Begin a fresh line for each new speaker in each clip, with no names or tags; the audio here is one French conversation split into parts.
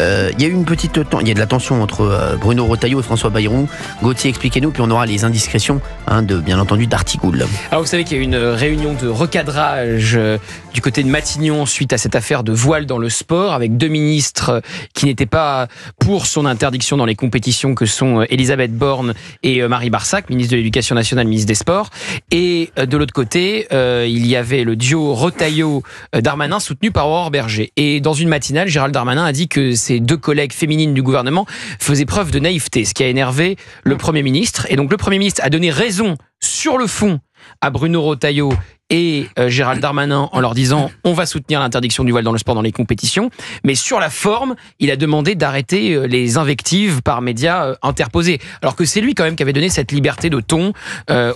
Il y a eu il y a de la tension entre Bruno Retailleau et François Bayrou. Gauthier, expliquez-nous, puis on aura les indiscrétions, bien entendu, d'Artigoul.
Alors vous savez qu'il y a eu une réunion de recadrage du côté de Matignon suite à cette affaire de voile dans le sport, avec 2 ministres qui n'étaient pas pour son interdiction dans les compétitions, que sont Elisabeth Borne et Marie Barsac, ministre de l'Éducation nationale, ministre des Sports. Et de l'autre côté, il y avait le duo Retailleau-Darmanin soutenu par Aurore Berger. Et dans une matinale, Gérald Darmanin a dit que ses 2 collègues féminines du gouvernement faisaient preuve de naïveté, ce qui a énervé le Premier ministre. Et donc le Premier ministre a donné raison sur le fond à Bruno Retailleau et Gérald Darmanin en leur disant on va soutenir l'interdiction du voile dans le sport dans les compétitions, mais sur la forme, il a demandé d'arrêter les invectives par médias interposés, alors que c'est lui quand même qui avait donné cette liberté de ton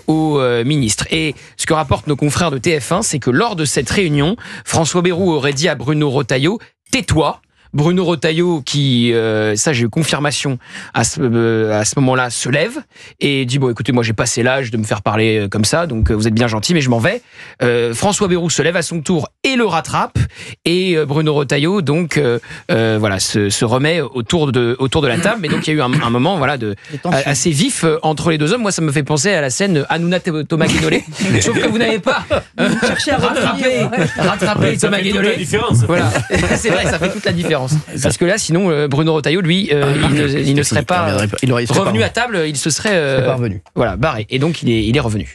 au ministre. Et ce que rapportent nos confrères de TF1, c'est que lors de cette réunion, François Bayrou aurait dit à Bruno Retailleau « tais-toi ». Bruno Retailleau, qui, ça j'ai eu confirmation à ce moment-là, se lève et dit bon écoutez, moi j'ai passé l'âge de me faire parler comme ça, donc vous êtes bien gentil mais je m'en vais. François Bayrou se lève à son tour et le rattrape, et Bruno Retailleau donc voilà se remet autour de la table. Mais donc il y a eu un moment assez vif entre les 2 hommes. Moi ça me fait penser à la scène Hanouna Thomas Guénolé, sauf que vous n'avez pas cherché à rattraper Thomas Guénolé. Voilà, c'est vrai, ça fait toute la différence. Parce que là, sinon, Bruno Retailleau, lui, il ne serait pas revenu à table, il se serait barré. Et donc, il est revenu.